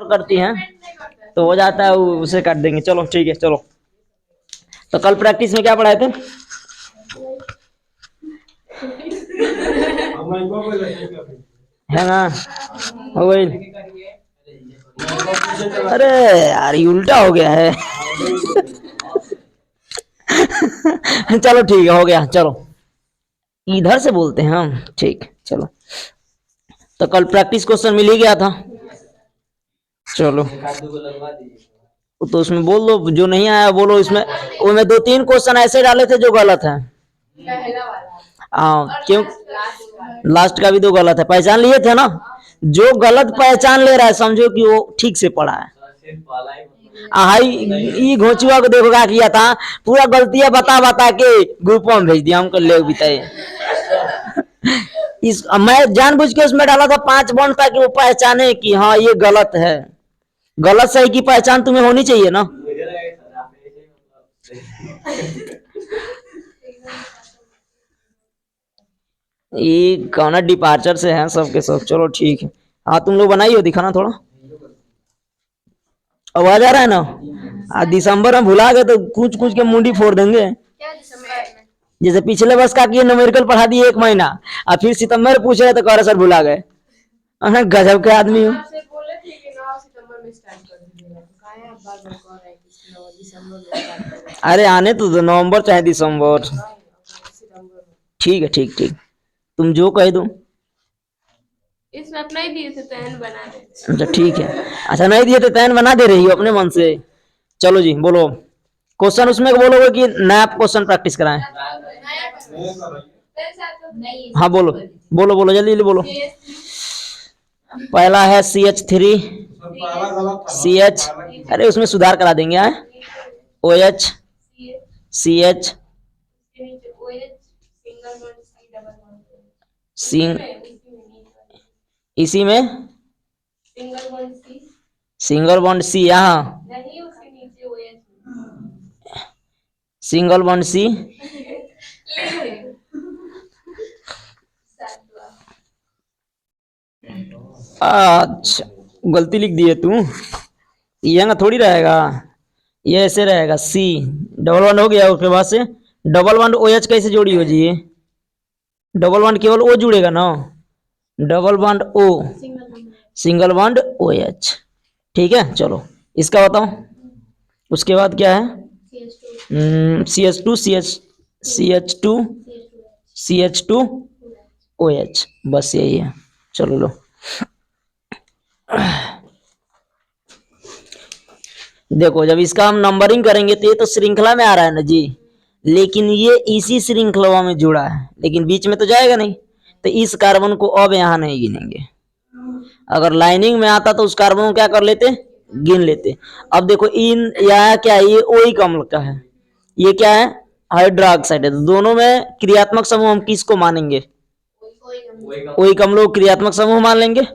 करती हैं तो हो जाता है, उसे काट देंगे। चलो ठीक है, चलो। तो कल प्रैक्टिस में क्या पढ़ाए थे? है ना, हो गई। अरे यार ये उल्टा हो गया है। चलो ठीक है, हो गया। चलो इधर से बोलते हैं हम, ठीक। चलो तो कल प्रैक्टिस क्वेश्चन मिल ही गया था। चलो तो उसमें बोल दो, जो नहीं आया बोलो। इसमें उनमें 2-3 क्वेश्चन ऐसे डाले थे जो गलत है। हाँ क्यों? लास्ट का भी 2 गलत है, पहचान लिए थे ना। जो गलत पहचान ले रहा है समझो कि वो ठीक से पढ़ा है। हाई ये घोचुआ को देखो क्या किया था, पूरा गलतियां बता बता के ग्रुपों में भेज दिया हमको, ले बिताए। इस मैं जानबूझ के उसमें डाला था 5 बॉन्ड ताकि वो पहचाने कि हाँ ये गलत है। गलत सही की पहचान तुम्हें होनी चाहिए ना। ये कौन डिपार्चर से हैं सबके सब। चलो ठीक है। हाँ तुम लोग बनाई हो, दिखाना थोड़ा। आवाज आ रहा है ना? दिसंबर में भुला गए तो कूच कूच के मुंडी फोड़ देंगे। जैसे पिछले वर्ष का किए न्यूमेरिकल पढ़ा दिए 1 महीना, और फिर सितंबर पूछ रहे तो कह रहे सर भुला गए। गजब के आदमी हो। अरे आने तो दो, नवंबर चाहे दिसंबर। ठीक है, ठीक ठीक, तुम जो कह दो। इसमें अपना ही दिए थे तैन बना दे। अच्छा ठीक है। अच्छा नहीं दिए तो तैन बना दे रही हो अपने मन से। चलो जी बोलो क्वेश्चन, उसमें बोलोगे कि नया क्वेश्चन प्रैक्टिस कराएं? हाँ बोलो बोलो बोलो, जल्दी जल्दी बोलो। पहला है CH3 CH, अरे उसमें सुधार करा देंगे। OH CH सिंग, इसी में सिंगल बॉन्ड C, यहाँ सिंगल बॉन्ड C। अच्छा गलती लिख दिए तू, ये ना थोड़ी रहेगा, ये ऐसे रहेगा। C डबल बॉन्ड हो गया, उसके बाद से डबल बॉन्ड OH कैसे जोड़ी हो जी? डबल बॉन्ड केवल O जुड़ेगा ना, double bond O, single bond OH। ठीक है चलो इसका बताओ। उसके बाद क्या है? CH2 CH2 CH2 OH, बस यही है। चलो लो देखो, जब इसका हम नंबरिंग करेंगे तो ये तो श्रृंखला में आ रहा है ना जी, लेकिन ये इसी श्रृंखला में जुड़ा है, लेकिन बीच में तो जाएगा नहीं, तो इस कार्बन को अब यहां नहीं गिनेंगे। अगर लाइनिंग में आता तो उस कार्बन को क्या कर लेते, गिन लेते। अब देखो इन यहाँ क्या है, ये OI कम का है, ये क्या है हाइड्रोक्साइड है। तो दोनों में क्रियात्मक समूह हम किसको मानेंगे? OI कम लोग क्रियात्मक समूह मान लेंगे,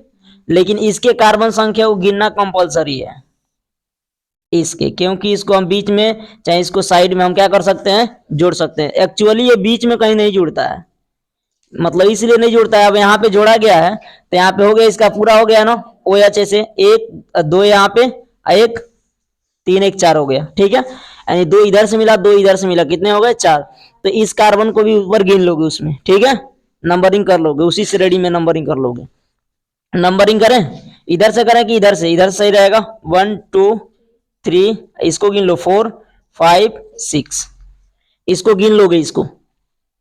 लेकिन इसके कार्बन संख्या को गिनना कंपलसरी है इसके, क्योंकि इसको हम बीच में चाहे इसको साइड में हम क्या कर सकते हैं, जोड़ सकते हैं। एक्चुअली ये बीच में कहीं नहीं जुड़ता है, मतलब इसलिए नहीं जुड़ता है। अब यहाँ पे जोड़ा गया है तो यहाँ पे हो गया, इसका पूरा हो गया ना OH से 1 2 यहाँ पे 1 3 1 4 हो गया। ठीक है, यानी 2 इधर से मिला 2 इधर से मिला, कितने हो गए 4। तो इस कार्बन को भी ऊपर गिन लोगे उसमें, ठीक है, नंबरिंग कर लोगे, उसी श्रेणी में नंबरिंग कर लोगे। नंबरिंग करें इधर से करें कि इधर से? इधर से सही रहेगा। 1 2 3, इसको गिन लो 4 5 6, इसको गिन लोगे इसको।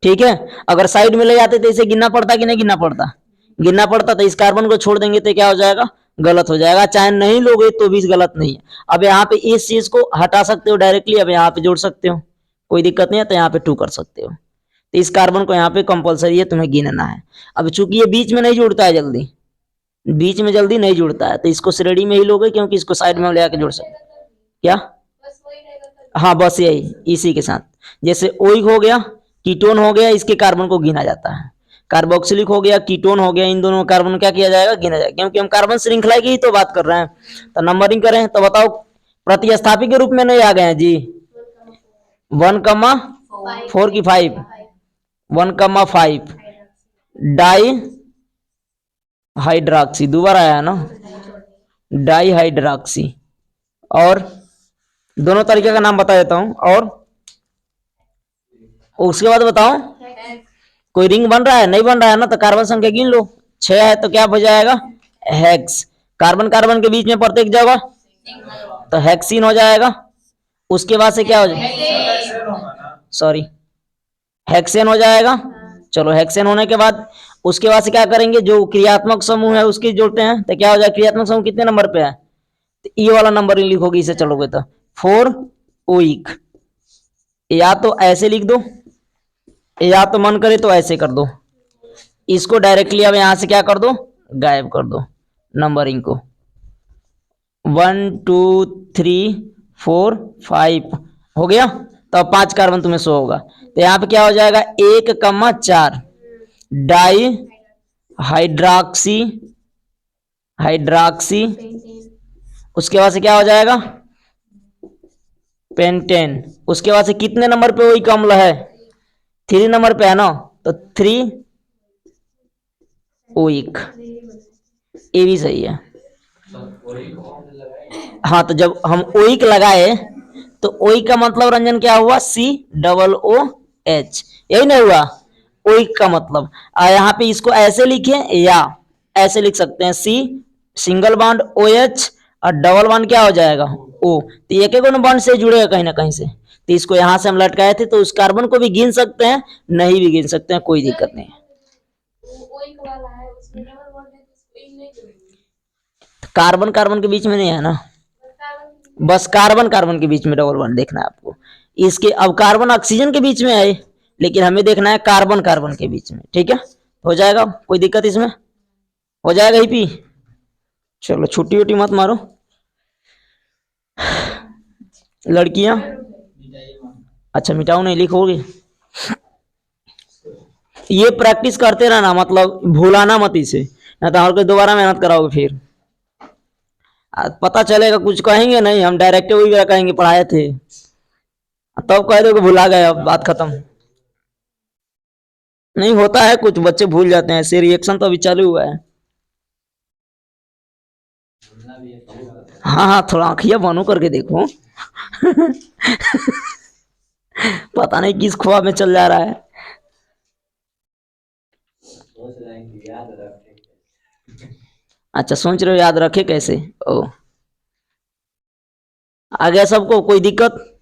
ठीक है, अगर साइड में ले जाते तो इसे गिनना पड़ता कि नहीं गिनना पड़ता? गिनना पड़ता। तो इस कार्बन को छोड़ देंगे तो क्या हो जाएगा, गलत हो जाएगा। चाहे नहीं लोगे तो भी गलत नहीं है। अब यहाँ पे इस चीज को हटा सकते हो डायरेक्टली, अब यहाँ पे जोड़ सकते हो, कोई दिक्कत नहीं है। तो यहाँ पे 2 कर सकते हो। तो इस कार्बन को यहाँ पे कंपलसरी है तुम्हें गिनना है। अब चूंकि ये बीच में नहीं जुड़ता है जल्दी, बीच में जल्दी नहीं जुड़ता है, तो इसको श्रेणी में ही लोगे, क्योंकि इसको साइड में ले आके जोड़ सकते। क्या? हाँ बस यही, इसी के साथ। जैसे ओइक हो गया, कीटोन हो गया, इसके कार्बन को गिना जाता है। कार्बोक्सिलिक हो गया, कीटोन हो गया, इन दोनों कार्बन क्या किया जाएगा, गिना जाएगा, क्योंकि हम कार्बन श्रृंखला की ही तो बात कर रहे हैं। तो नंबरिंग करें तो बताओ, प्रतिस्थापी के रूप में नहीं आ गए हैं जी। 1,4 की 5, 1,5 डाई हाइड्रोक्सी, दोबारा आया ना, डाईहाइड्रॉक्सी। और दोनों तरीके का नाम बता देता हूं। और उसके बाद बताओ, कोई रिंग बन रहा है? नहीं बन रहा है ना, तो कार्बन संख्या गिन लो। 6 है तो क्या हो जाएगा? हेक्स। कार्बन कार्बन के बीच में प्रत्येक जगह तो हेक्सीन हो जाएगा। उसके बाद से क्या हो जाएगा? सॉरी, हेक्सेन हो जाएगा। चलो, हेक्सेन होने के बाद उसके बाद से क्या करेंगे? जो क्रियात्मक समूह है उसकी जोड़ते हैं, तो क्या हो जाएगा? क्रियात्मक समूह कितने नंबर पे है? तो ये वाला नंबर लिखोगे, इसे चलोगे तो 4 ओइक। या तो ऐसे लिख दो, या तो मन करे तो ऐसे कर दो। इसको डायरेक्टली अब यहां से क्या कर दो? गायब कर दो नंबरिंग को। 1 2 3 4 5 हो गया। तो अब 5 कार्बन तुम्हें शो होगा। तो यहाँ पे क्या हो जाएगा? 1,4 डाई हाइड्रॉक्सी हाइड्रॉक्सी। उसके बाद से क्या हो जाएगा? पेंटेन। उसके बाद से कितने नंबर पे वही अम्ल है? 3 नंबर पे है ना, तो 3 ओइक। ये भी सही है। हाँ, तो जब हम ओइक लगाए तो ओइक का मतलब रंजन क्या हुआ? COOH। यही नहीं हुआ ओइक का मतलब? यहाँ पे इसको ऐसे लिखे या ऐसे लिख सकते हैं, C सिंगल बॉन्ड OH और डबल बॉन्ड क्या हो जाएगा? O। तो एक एक बॉन्ड से जुड़ेगा कहीं ना कहीं से। तो इसको यहां से हम लटकाए थे, तो उस कार्बन को भी गिन सकते हैं, नहीं भी गिन सकते हैं, कोई दिक्कत नहीं है। कार्बन कार्बन के बीच में नहीं है ना, बस कार्बन कार्बन के बीच में डबल बॉन्ड देखना है आपको। इसके अब कार्बन ऑक्सीजन के बीच में है, लेकिन हमें देखना है कार्बन कार्बन के बीच में। ठीक है, हो जाएगा, कोई दिक्कत इसमें? हो जाएगा ही पी। चलो, छुट्टी वुट्टी मत मारो लड़कियां। अच्छा, मिटाओ नहीं, लिखोगे। ये प्रैक्टिस करते रहना, मतलब भूलाना मत इसे, ना तो और दोबारा मेहनत कराओगे फिर। पता चलेगा कुछ कहेंगे नहीं, हम डायरेक्ट वही कहेंगे पढ़ाए थे, तब कह दोगे भुला गए, अब बात खत्म। नहीं होता है, कुछ बच्चे भूल जाते हैं, ऐसे रिएक्शन तो अभी चालू हुआ है। हाँ हाँ, थोड़ा आंखिया बनो करके देखो। पता नहीं किस ख्वाब में चल जा रहा है। अच्छा, सोच रहे हो याद रखे कैसे? ओ, आ गया सबको, कोई दिक्कत?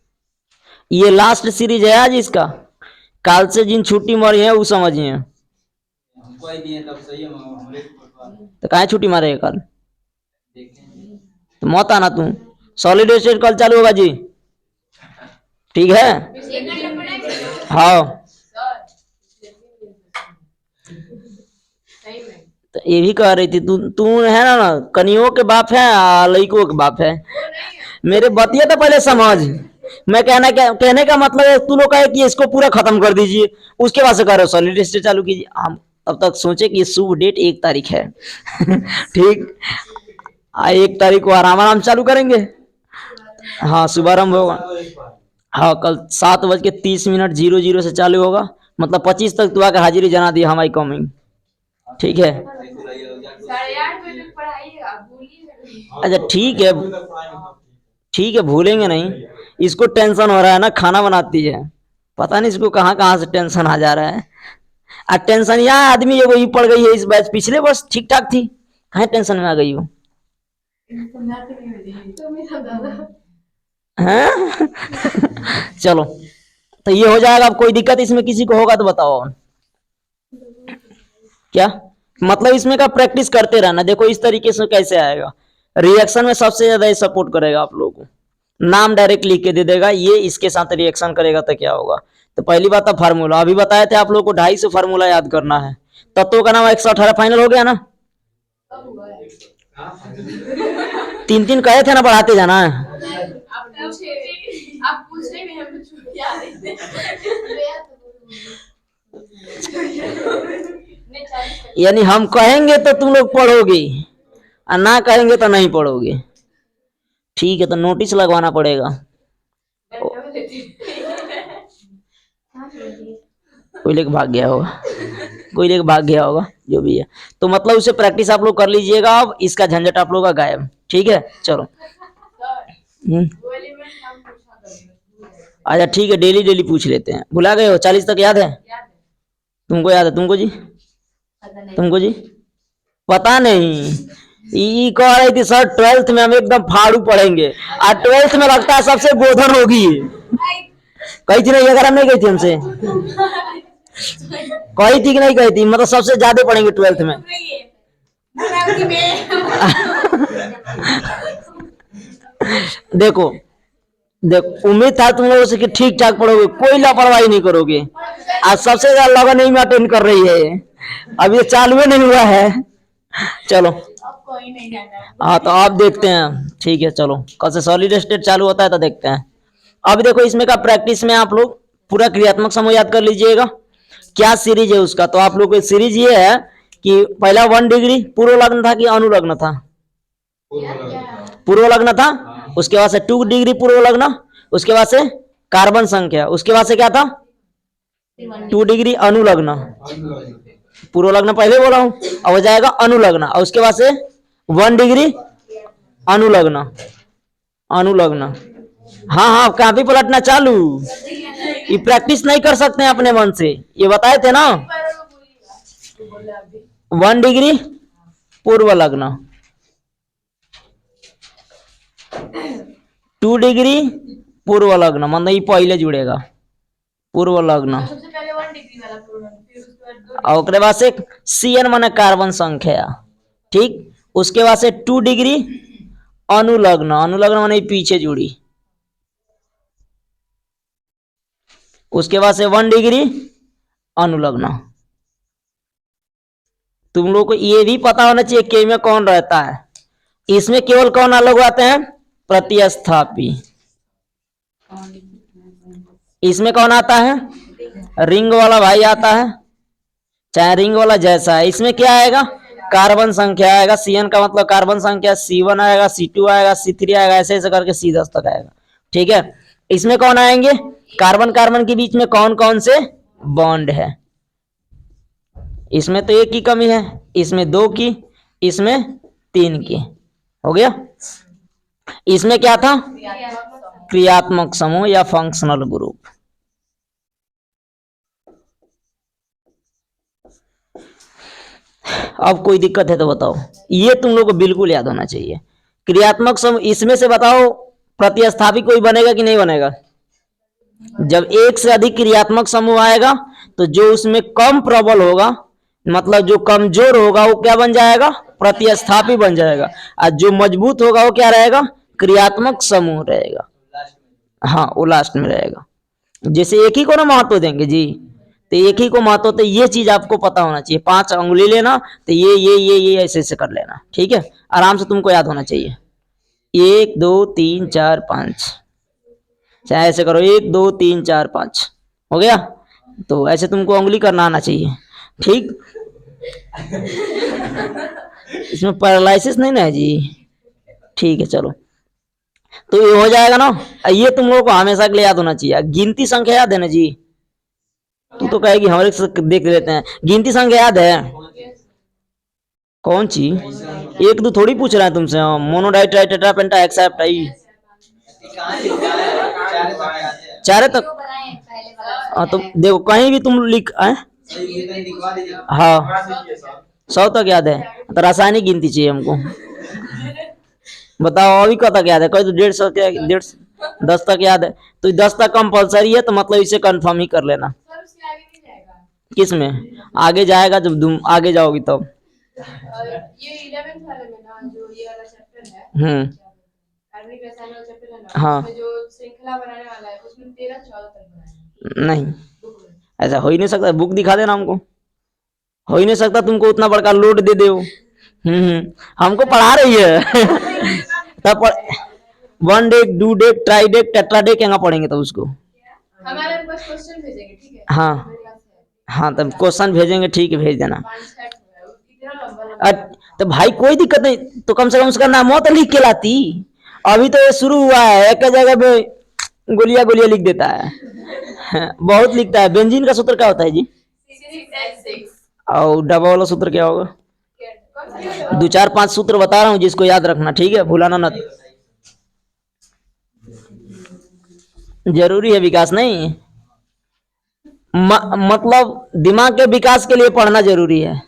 ये लास्ट सीरीज है आज इसका। काल से जिन छुट्टी मारी है वो समझिए। तो काहे छुट्टी मारे कल? तो मत आना तुम। सॉलिड स्टेट कल चालू होगा जी, ठीक है? हाँ, तो ये भी कह रही थी तू है ना, कनियों के बाप है, लड़कों के बाप है। मेरे बतिया तो पहले समझ। मैं कहने का मतलब है, तू लोग कहे कि इसको पूरा खत्म कर दीजिए, उसके बाद से कह रहे हो सॉलिड स्टेट चालू कीजिए। हम तब तक सोचे कि शुभ डेट 1 तारीख है। ठीक, 1 तारीख को आराम आराम चालू करेंगे। हाँ, शुभारंभ होगा। हाँ, कल 7:30 से चालू होगा, मतलब 25 तक तू आकर हाजिरी जना दी, हमारी कमिंग। ठीक है, 8:30 बजे तक पढ़ाइएगा, भूलिएगा। अच्छा ठीक है, ठीक है, भूलेंगे नहीं। इसको टेंशन हो रहा है ना, खाना बनाती है, पता नहीं इसको कहाँ कहाँ से टेंशन आ जा रहा है। आ टेंशन यहाँ आदमी ये वही पड़ गई है इस बैच, पिछले वर्ष ठीक ठाक थी, कहाँ टेंशन में आ गई हो? हैं? चलो, तो ये हो जाएगा। अब कोई दिक्कत इसमें किसी को होगा तो बताओ। क्या मतलब इसमें का प्रैक्टिस करते रहना, देखो इस तरीके से कैसे आएगा। रिएक्शन में सबसे ज्यादा ये सपोर्ट करेगा आप लोगों को। नाम डायरेक्ट लिख के दे देगा, ये इसके साथ रिएक्शन करेगा तो क्या होगा। तो पहली बात है फार्मूला, अभी बताए थे आप लोगों को 250 फार्मूला याद करना है। तत्वों का नाम 118 फाइनल हो गया ना? 3-3 कहे थे ना, बढ़ाते जाना है। आप पूछे भी हम याद यानी हम कहेंगे तो तुम लोग पढ़ोगे, और ना कहेंगे तो नहीं पढ़ोगे। ठीक है, तो नोटिस लगवाना पड़ेगा। कोई लेके भाग गया होगा, कोई लेके भाग गया होगा, जो भी है। तो मतलब उसे प्रैक्टिस आप लोग कर लीजिएगा, अब इसका झंझट आप लोग का गायब। ठीक है चलो। अच्छा ठीक है, डेली डेली पूछ लेते हैं। भुला गए हो? 40 तक याद है? तुमको याद है? तुमको जी? तुमको जी? पता नहीं। ई कह रही थी सर 12th में हम एकदम फाड़ू पढ़ेंगे, और 12th में लगता है सबसे गोधन होगी। कही थी नहीं? अगर हम नहीं गई थी हमसे, कही थी कि नहीं कही थी? मतलब सबसे ज्यादा पढ़ेंगे 12th में। देखो देखो, उम्मीद था तुम लोगों से कि ठीक ठाक पढ़ोगे, कोई लापरवाही नहीं करोगे। आज सबसे ज्यादा लगन नहीं में अटेंड कर रही है, अब ये चालू नहीं हुआ है। चलो हाँ, तो आप देखते हैं। ठीक है चलो, कल से सॉलिड स्टेट चालू होता है तो देखते हैं। अब देखो इसमें का प्रैक्टिस में आप लोग पूरा क्रियात्मक समूह याद कर लीजिएगा। क्या सीरीज है उसका? तो आप लोग को सीरीज ये है कि पहला 1 डिग्री पूर्व लग्न था कि अनुलग्न था? पूर्व लग्न था। उसके बाद से 2 डिग्री पूर्व लग्न, उसके बाद से कार्बन संख्या, उसके बाद से क्या था? 2 डिग्री अनुलग्न। पूर्व लग्न पहले बोला हूं, अब हो जाएगा अनुलग्न, और उसके बाद से 1 डिग्री अनुलग्न। अनुलग्न, हाँ हाँ, काफी पलटना चालू। ये प्रैक्टिस नहीं कर सकते हैं अपने मन से, ये बताए थे ना। 1 डिग्री पूर्व लग्न, 2 डिग्री पूर्व लग्न, मतलब ये पहले जुड़ेगा पूर्व लग्न। सबसे पहले 1 डिग्री वाला पूर्ण, फिर उसके बाद 2 और उसके बाद से CN माने कार्बन संख्या। ठीक, उसके बाद से 2 डिग्री अनुलग्न। अनुलग्न माने पीछे जुड़ी। उसके बाद से 1 डिग्री अनुलग्न। तुम लोग को ये भी पता होना चाहिए के में कौन रहता है। इसमें केवल कौन अलग आते हैं? प्रतिस्थापी। इसमें कौन आता है? रिंग वाला भाई आता है, चाहे रिंग वाला जैसा है। इसमें क्या आएगा? कार्बन संख्या आएगा। CN का मतलब कार्बन संख्या, C1 आएगा, C2 आएगा, C3 आएगा, ऐसे ऐसे करके C10 तक आएगा। ठीक है, इसमें कौन आएंगे? कार्बन कार्बन के बीच में कौन कौन से बॉन्ड है? इसमें तो एक की कमी है, इसमें 2 की, इसमें 3 की। हो गया। इसमें क्या था? क्रियात्मक समूह या फंक्शनल ग्रुप। अब कोई दिक्कत है तो बताओ, ये तुम लोग को बिल्कुल याद होना चाहिए। क्रियात्मक समूह, इसमें से बताओ प्रतिस्थापी कोई बनेगा कि नहीं बनेगा? जब एक से अधिक क्रियात्मक समूह आएगा तो जो उसमें कम प्रबल होगा, मतलब जो कमजोर होगा, वो क्या बन जाएगा? प्रतिस्थापी बन जाएगा। और जो मजबूत होगा वो क्या रहेगा? क्रियात्मक समूह रहेगा। हाँ, वो लास्ट में रहेगा। जैसे एक ही को ना महत्व देंगे जी, तो एक ही को महत्व, तो ये चीज आपको पता होना चाहिए। 5 उंगली लेना, तो ये ऐसे ऐसे कर लेना। ठीक है, आराम से तुमको याद होना चाहिए। 1 2 3 4 5, चाहे ऐसे करो 1 2 3 4 5, हो गया। तो ऐसे तुमको उंगली करना आना चाहिए। ठीक, इसमें पैरालिसिस नहीं ना है जी। ठीक है चलो, तो ये हो जाएगा ना। ये तुम लोगों को हमेशा के लिए याद होना चाहिए। गिनती संख्या याद है ना जी? तू तो कहेगी हमारे से देख लेते हैं। गिनती संख्या याद है? कौन सी? 1 2 थोड़ी पूछ रहा है तुमसे। मोनोडाई, ट्राई, टेट्रा, पेंटा, हेक्साप्टाई, 4 तक। हाँ, तो देखो कहीं भी तुम लिख आए। हाँ, 100 तक याद है, तो रासायनिक गिनती चाहिए हमको। बताओ अभी कब तक याद है? कोई तो 150 क्या, 150, 10 तक याद है। तो 10 तक कंपलसरी है, तो मतलब इसे कंफर्म ही कर लेना। सर उसके आगे नहीं जाएगा। किस में आगे जाएगा? जब तुम आगे जाओगी तब। ये 11th वाले में ना, जो ये वाला चैप्टर है, कार्बनिक रसायन वाला चैप्टर है ना, हाँ। उसमें जो श्रृंखला बनाने वाला है, उसमें 13 14 तक बनाया है। नहीं, ऐसा हो ही नहीं सकता। बुक दिखा देना हमको। हो ही नहीं सकता तुमको उतना बड़का लोड दे दे। हमको पढ़ा रही है। तब 1 deck, 2 deck, try deck, tetra deck यहाँ पढ़ेंगे तब उसको। हमारे पास क्वेश्चन भेजेंगे, ठीक है? हाँ हमारे पास है। हाँ, तब क्वेश्चन भेजेंगे। ठीक है, भेज देना। 5 सेट है, इतना लंबा लंबा। तो भाई कोई दिक्कत नहीं, तो कम से कम उसका नाम तो लिख के लाती। अभी तो ये शुरू हुआ है, एक जगह पे गोलियां गोलियां लिख देता है। बहुत लिखता है। बेंजीन का सूत्र क्या होता है जी? 6H6। और डबल वाला सूत्र क्या होगा? कौन सा? 2 4 5 सूत्र बता रहा हूँ जिसको याद रखना, ठीक है, भूलाना ना। जरूरी है विकास नहीं, मतलब दिमाग के विकास के लिए पढ़ना जरूरी है,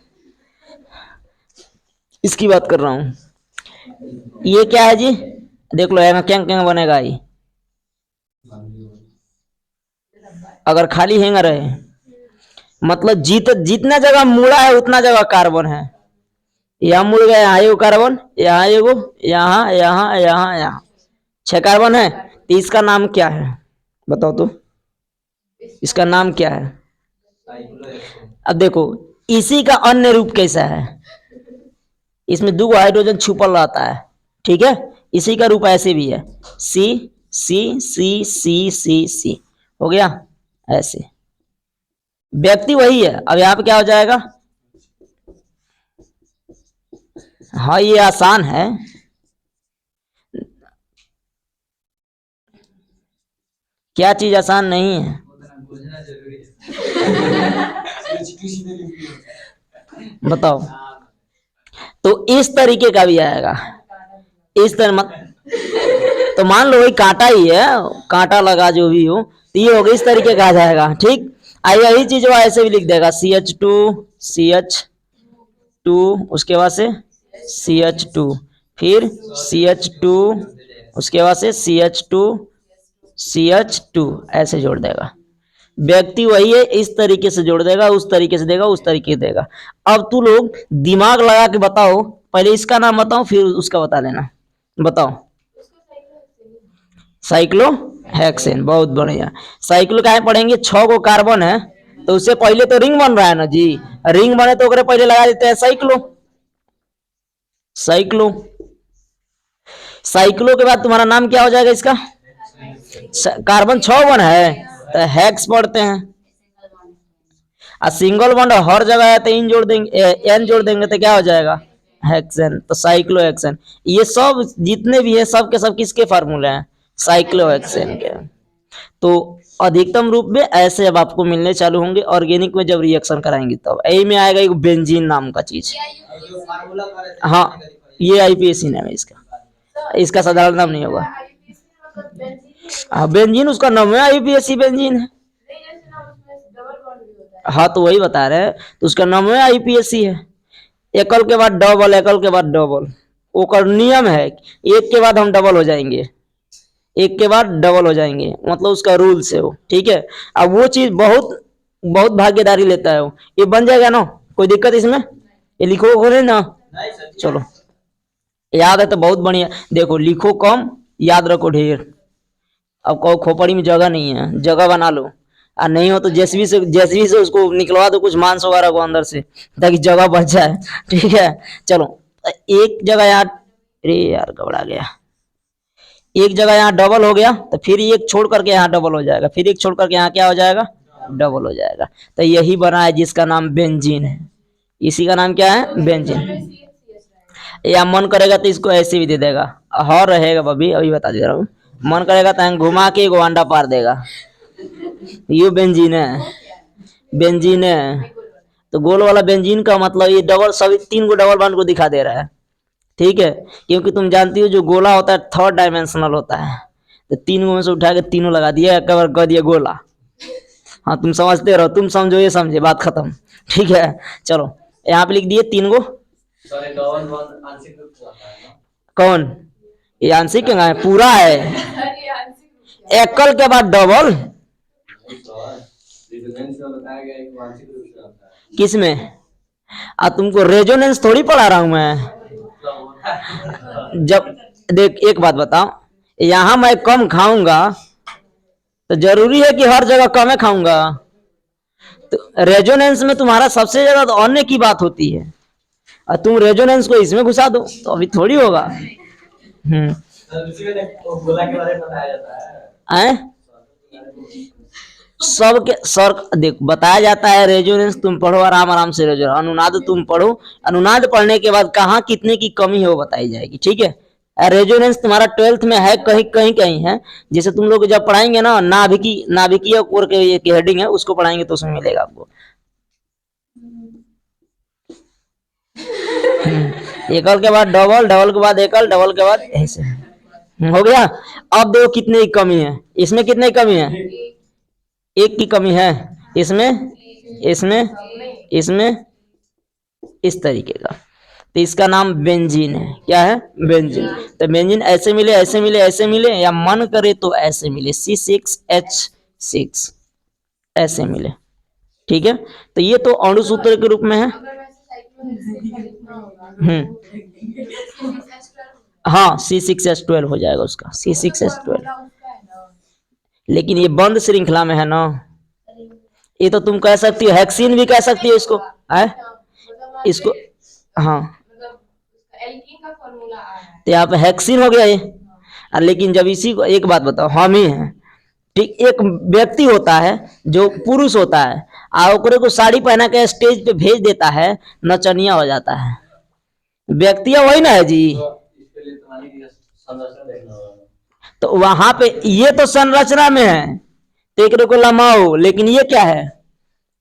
इसकी बात कर रहा हूँ। ये क्या है जी? देख लो यहाँ क्या क्या बनेगा ये, अगर खाली हैंगर है मतलब जितना जगह मुड़ा है उतना जगह कार्बन है। यहाँ मुड़ गया, यहाँ एगो कार्बन, यहाँ एगो, यहाँ यहाँ यहाँ यहाँ 6 कार्बन है। तो इसका नाम क्या है बताओ तो, इसका नाम क्या है? अब देखो इसी का अन्य रूप कैसा है, इसमें 2 हाइड्रोजन छुपल रहता है, ठीक है। इसी का रूप ऐसे भी है, सी सी सी सी सी सी, हो गया ऐसे। व्यक्ति वही है। अब यहाँ पे क्या हो जाएगा? हाँ ये आसान है। क्या चीज आसान नहीं है? बताओ। तो इस तरीके का भी आएगा, इस तरह मत, तो मान लो वही कांटा ही है, कांटा लगा जो भी हो, तो ये होगा इस तरीके का आ जाएगा, ठीक। आई यही चीज वो ऐसे भी लिख देगा, CH2 उसके बाद से CH2, फिर CH2 उसके बाद से CH2 ऐसे जोड़ देगा। व्यक्ति वही है, इस तरीके से जोड़ देगा, उस तरीके से देगा, उस तरीके से देगा। अब तू लोग दिमाग लगा के बताओ, पहले इसका नाम बताओ फिर उसका बता लेना। बताओ। साइक्लो हेक्सेन, बहुत बढ़िया। साइक्लो क्या है पढ़ेंगे? 6 कार्बन है तो उससे पहले तो रिंग बन रहा है ना जी, रिंग बने तो ओकरे पहले लगा देते हैं साइक्लो। साइक्लो साइक्लो के बाद तुम्हारा नाम क्या हो जाएगा इसका? कार्बन 6 है तो हेक्स पढ़ते हैं, और सिंगल बॉन्ड हर जगह है तो इन जोड़ देंगे, एन जोड़ देंगे तो क्या हो जाएगा? हेक्सेन। तो साइक्लो हेक्सेन, ये सब जितने भी है सब के सब किसके फार्मूले हैं? साइक्लो हेक्सेन के। तो अधिकतम रूप में ऐसे अब आपको मिलने चालू होंगे, ऑर्गेनिक में जब रिएक्शन कराएंगे तब यही में आएगा एक बेंजीन नाम का चीज। हाँ ये आईपीएसी नाम है इसका, इसका साधारण नाम नहीं होगा। हाँ बेंजीन उसका नाम है, आईपीएसी बेंजीन है। हाँ तो वही बता रहे हैं, तो उसका नाम है आईपीएसी है। एकल के बाद डबल, एकल के बाद डबल, ओकर नियम है, एक के बाद हम डबल हो जाएंगे, एक के बाद डबल हो जाएंगे, मतलब उसका रूल्स है वो, ठीक है। अब वो चीज बहुत बहुत भागीदारी लेता है वो, ये बन जाएगा ना, कोई दिक्कत इसमें? ये लिखो हो रहे ना, चलो याद है तो बहुत बढ़िया। देखो लिखो कम, याद रखो ढेर। अब कहो खोपड़ी में जगह नहीं है, जगह बना लो, और नहीं हो तो जेसीबी से उसको निकलवा दो कुछ मांस वगैरह को अंदर से, ताकि जगह बच जाए, ठीक है। चलो एक जगह यार, अरे यार घबरा गया, एक जगह यहाँ डबल हो गया तो फिर एक छोड़ करके यहाँ डबल हो जाएगा, फिर एक छोड़ करके यहाँ क्या हो जाएगा? डबल हो जाएगा। तो यही बना है जिसका नाम बेंजीन है, इसी का नाम क्या है? बेंजीन। या मन करेगा तो इसको ऐसे भी दे देगा, और रहेगा बबी, अभी बता दे रहा हूँ। मन करेगा तो घुमा के एगो अंडा पार देगा, ये बेंजीन है, बेंजीन है। तो गोल वाला बेंजीन का मतलब ये डबल, सभी 3 डबल बॉन्ड को दिखा दे रहा है, ठीक है। क्योंकि तुम जानती हो जो गोला होता है 3rd डायमेंशनल होता है, तो 3 में से उठा के तीनों लगा दिया, एक बार कह दिया गोला। हाँ तुम समझते रहो, तुम समझो ये समझे, बात खत्म, ठीक है। चलो यहाँ पे लिख दिए 3 कौन? ये आंशिक है, पूरा है, एकल के बाद डबल। किस में? तुमको रेजोनेंस थोड़ी पढ़ा रहा हूं मैं। जब देख एक बात बताओ, यहाँ मैं कम खाऊंगा तो जरूरी है कि हर जगह कम है खाऊंगा? तो रेजोनेंस में तुम्हारा सबसे ज्यादा तो अन्य की बात होती है, और तुम रेजोनेंस को इसमें घुसा दो तो अभी थोड़ी होगा। सबके सर देख बताया जाता है रेजोनेंस, तुम पढ़ो आराम आराम से, रेजोनेंस अनुनाद तुम पढ़ो, अनुनाद पढ़ने के बाद कहाँ कितने की कमी है वो बताई जाएगी, ठीक है। रेजोनेंस तुम्हारा 12th में है, कहीं कहीं कहीं है। जैसे तुम लोग जब पढ़ाएंगे ना नाभिकीय कोर के ये हेडिंग है, उसको पढ़ाएंगे तो उसमें मिलेगा आपको। एकल के बाद डबल, डबल के बाद एकल, डबल के बाद ऐसे हो गया। अब देखो कितने की कमी है इसमें, कितने की कमी है, एक की कमी है इसमें, इसमें, इसमें, इस तरीके का। तो इसका नाम बेंजीन है। क्या है? बेंजीन। तो बेंजीन ऐसे मिले, ऐसे मिले, ऐसे मिले, या मन करे तो ऐसे मिले, C6H6 ऐसे मिले। ठीक है, तो ये तो अणु सूत्र के रूप में है। हाँ, C6H12 हो जाएगा उसका, C6H12। लेकिन ये बंद श्रृंखला में है ना, ये तो तुम कह सकती हो हेक्सिन भी कह सकती हो इसको, है इसको। हाँ, तो यहाँ पे हेक्सिन हो गया ये। लेकिन जब इसी को, एक बात बताओ, हम ही हैं ठीक, एक व्यक्ति होता है जो पुरुष होता है, ओकरे को साड़ी पहना के स्टेज पे भेज देता है, नचनिया हो जाता है। व्यक्ति वही ना है जी। तो वहां पे ये तो संरचना में है, तो एक को लमाओ, लेकिन ये क्या है,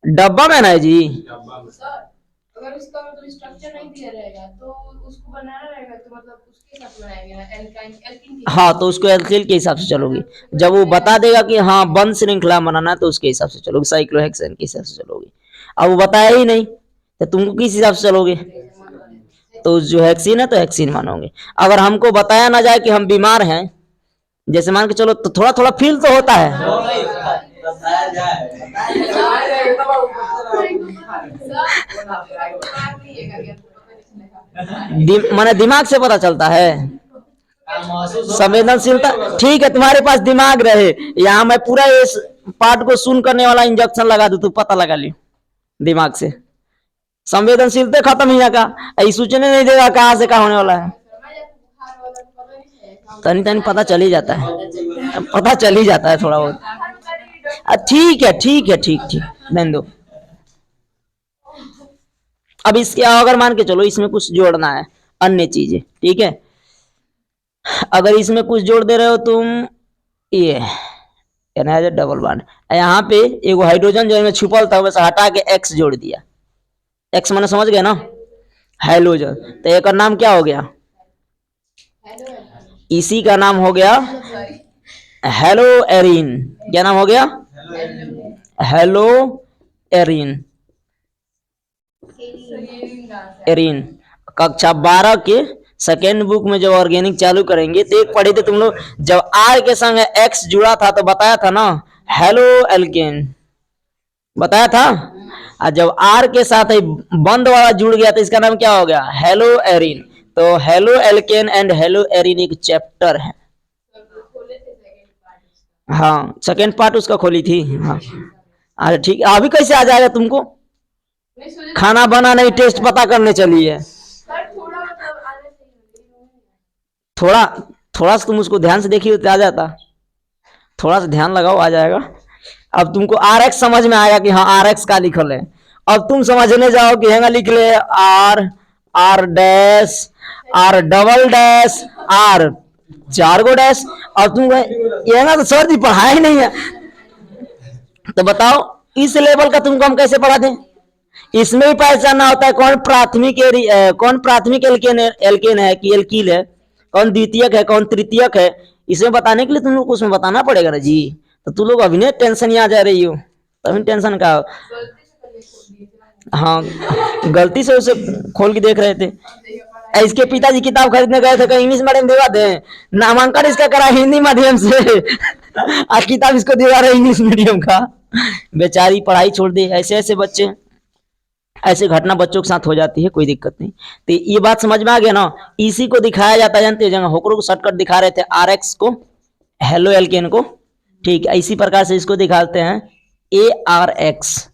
डब्बा में ना है जी। अगर उसका मतलब स्ट्रक्चर नहीं दिया रहेगा तो उसको बनाना रहेगा, तो मतलब उसके हिसाब से बनाएंगे ना, एल्किन हाँ, तो उसको एल्किल के हिसाब से चलोगी। जब वो बता देगा कि हाँ बंद श्रृंखला बनाना है, तो उसके हिसाब से चलोगे, साइक्लोहेक्सेन के हिसाब से चलोगे। अब वो बताया ही नहीं, तो तुमको किस हिसाब से चलोगे? तो जो हेक्सिन है तो हेक्सिन मानोगे। अगर हमको बताया ना जाए कि हम बीमार हैं, जैसे मान के चलो, तो थोड़ा थोड़ा फील तो होता है। माने दिमाग से पता चलता है, संवेदनशीलता। ठीक है, तुम्हारे पास दिमाग रहे, यहाँ मैं पूरा इस पार्ट को सुन करने वाला इंजेक्शन लगा दूं, तू पता लगा लियो दिमाग से। संवेदनशीलता खत्म ही का, सूचने नहीं देगा कहाँ से कहाँ होने वाला है। तनी तनी पता चल ही जाता है, पता चल ही जाता है थोड़ा बहुत। ठीक है, ठीक है, ठीक ठीक, रहने दो। अब इसके अगर मान के चलो इसमें कुछ जोड़ना है, अन्य चीजें, ठीक है। अगर इसमें कुछ जोड़ दे रहे हो तुम, ये डबल बॉन्ड, यहाँ पे एक हाइड्रोजन जो छुपल था वैसे हटा के एक्स जोड़ दिया। एक्स माने समझ गए ना, हाइड्रोजन। तो एक नाम क्या हो गया, इसी का नाम हो गया हेलो एरिन। क्या नाम हो गया? Hello Erin. एरिन कक्षा 12 के सेकेंड बुक में जब ऑर्गेनिक चालू करेंगे तो एक पढ़े थे तुम लोग, जब आर के संग एक्स जुड़ा था तो बताया था ना हेलो एल्केन, बताया था। और जब आर के साथ बंद वाला जुड़ गया तो इसका नाम क्या हो गया, हेलो एरिन। तो halo alkane and hello Erin एक चैप्टर है। हाँ, सेकेंड पार्ट उसका खोली थी। हाँ, अरे ठीक, अभी कैसे आ जाएगा तुमको? खाना बना नहीं, टेस्ट पता करने चली है। थोड़ा थोड़ा सा तुम उसको ध्यान से देखिए तो आ जाता, थोड़ा सा ध्यान लगाओ आ जाएगा। अब तुमको आर एक्स समझ में आएगा कि हाँ आर एक्स का लिखल है। अब तुम समझने जाओ कि हैंगा लिख ले R, R dash, R double dash, R 4 गो डैश। अब तुम ये तो सर जी पढ़ाया ही नहीं है, तो बताओ इस लेवल का तुमको हम कैसे पढ़ा दें? इसमें भी पहचानना होता है कौन प्राथमिक एल्केन है कि एल्कील है, कौन द्वितीयक है कौन तृतीयक है। इसमें बताने के लिए तुम लोग को उसमें बताना पड़ेगा ना जी। तो तुम लोग अभी नहीं टेंशन ही आ जा रही हो, तभी टेंशन का। हाँ, गलती से उसे खोल के देख रहे थे। इसके पिताजी किताब खरीदने गए थे, कहीं इंग्लिश मीडियम दिवा दे, नामांकन इसका करा हिंदी माध्यम से आज किताब इसको दिवा रहे इंग्लिश मीडियम का। बेचारी पढ़ाई छोड़ दे। ऐसे ऐसे बच्चे, ऐसे घटना बच्चों के साथ हो जाती है, कोई दिक्कत नहीं। तो ये बात समझ में आ गया ना। इसी को दिखाया जाता है, जानते हो, जगह होकरो को शॉर्टकट दिखा रहे थे आर एक्स को, हेलो एल्केन को, ठीक है। इसी प्रकार से इसको दिखाते हैं A R x.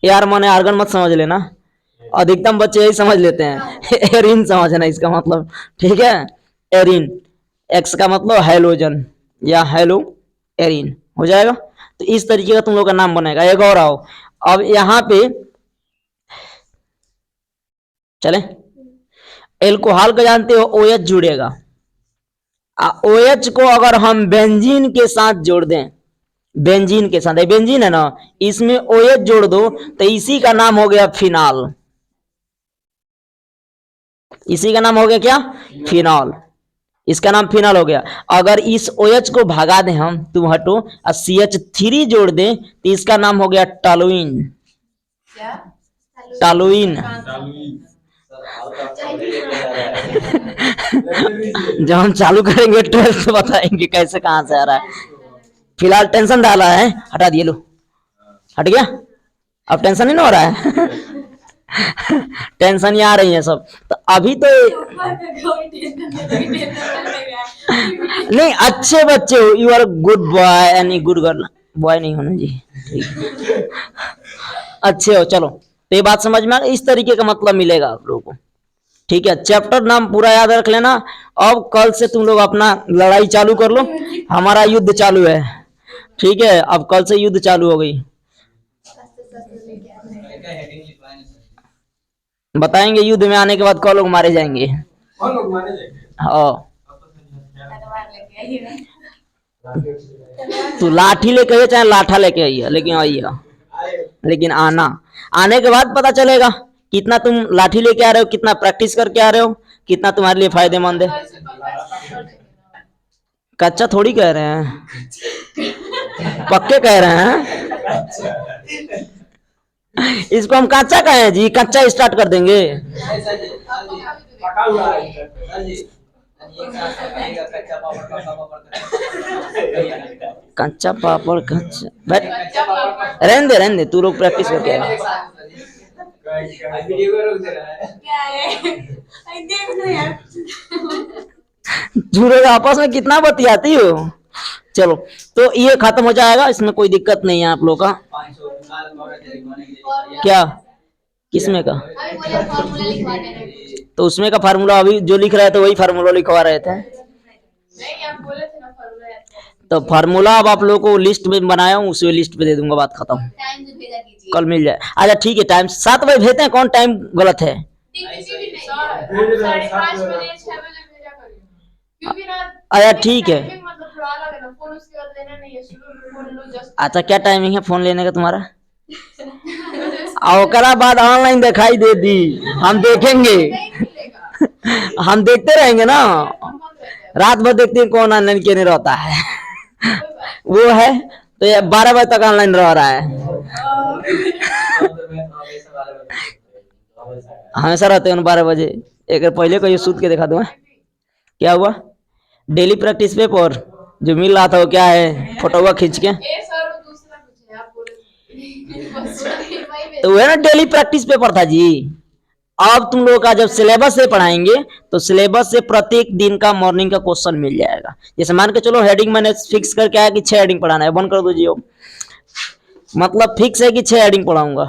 A R माने आर्गन मत समझ लेना, अधिकतम बच्चे यही समझ लेते हैं एरिन समझना इसका मतलब, ठीक है। एरिन, एक्स का मतलब हेलोजन या हेलो एरिन हो जाएगा। तो इस तरीके का तुम लोग का नाम बनेगा। एक और आओ, अब यहाँ पे चले, एल्कोहल का जानते हो OH जुड़ेगा। OH को अगर हम बेंजीन के साथ जोड़ दें, बेंजीन के साथ, बेंजीन है ना, इसमें OH जोड़ दो तो इसी का नाम हो गया फिनॉल। इसी का नाम हो गया क्या? फिनॉल। इसका नाम फिनॉल हो गया। अगर इस OH को भगा दें हम, तुम हटो, और CH3 जोड़ दें तो इसका नाम हो गया टॉलुइन। क्या? टॉलुइन। जब हम चालू करेंगे 12th बताएंगे कैसे कहां से आ रहा है। फिलहाल टेंशन डाला है, हटा दिए, लो हट गया। अब टेंशन ही ना हो रहा है। टेंशन ही आ रही है सब। तो अभी तो नहीं, अच्छे बच्चे हो, you are good boy and good girl. Boy नहीं होना जी, ठीक। अच्छे हो, चलो। तो ये बात समझ में आ गई, इस तरीके का मतलब मिलेगा आप लोगों को। ठीक है, चैप्टर नाम पूरा याद रख लेना। अब कल से तुम लोग अपना लड़ाई चालू कर लो, हमारा युद्ध चालू है। ठीक है, अब कल से युद्ध चालू हो गई। बताएंगे युद्ध में आने के बाद कौन लोग मारे जाएंगे। हाँ, तू लाठी लेके आइए चाहे लाठा लेके आइए, लेकिन आइएगा। लेकिन आने के बाद पता चलेगा कितना तुम लाठी लेके आ रहे हो, कितना प्रैक्टिस करके आ रहे हो, कितना तुम्हारे लिए फायदेमंद है। कच्चा थोड़ी कह रहे हैं, पक्के कह रहे हैं। इसको हम कच्चा कहें जी, कच्चा स्टार्ट कर देंगे। कच्चा पापड़, कच्चा रहने दे, तू लोग प्रैक्टिस करके आए। जुड़े आपस में कितना बतियाती हो। चलो, तो ये खत्म हो जाएगा, इसमें कोई दिक्कत नहीं है आप लोग का। क्या? किसमें का? तो उसमें का फार्मूला अभी जो लिख रहे थे वही फार्मूला लिखवा रहे थे। तो फार्मूला अब आप लोगों को लिस्ट में बनाया हूँ, उसी लिस्ट पे दे दूंगा, बात खत्म। कल मिल जाए। अच्छा ठीक है, टाइम 7 बजे भेजते हैं। कौन टाइम गलत है? अच्छा ठीक है। अच्छा, क्या टाइमिंग है फोन लेने का तुम्हारा? और बाद ऑनलाइन दिखाई दे दी, हम देखेंगे। हम देखते रहेंगे ना, रात भर देखते हैं कौन ऑनलाइन क्यों नहीं रहता है। वो है तो ये 12 बजे तक ऑनलाइन रह रहा है। हमेशा रहते हैं 12 बजे। एक पहले को ये सूत के दिखा दूं। क्या हुआ? डेली प्रैक्टिस पेपर जो मिल रहा था वो क्या है? फोटोवा खींच के तो वो है ना, डेली प्रैक्टिस पेपर था जी। अब तुम लोगों का जब सिलेबस से पढ़ाएंगे तो सिलेबस से प्रत्येक दिन का मॉर्निंग का क्वेश्चन मिल जाएगा। जैसे मान के चलो हेडिंग मैंने फिक्स करके आया कि 6 हेडिंग पढ़ाना है, बंद कर दो जी। मतलब फिक्स है कि 6 हेडिंग पढ़ाऊंगा।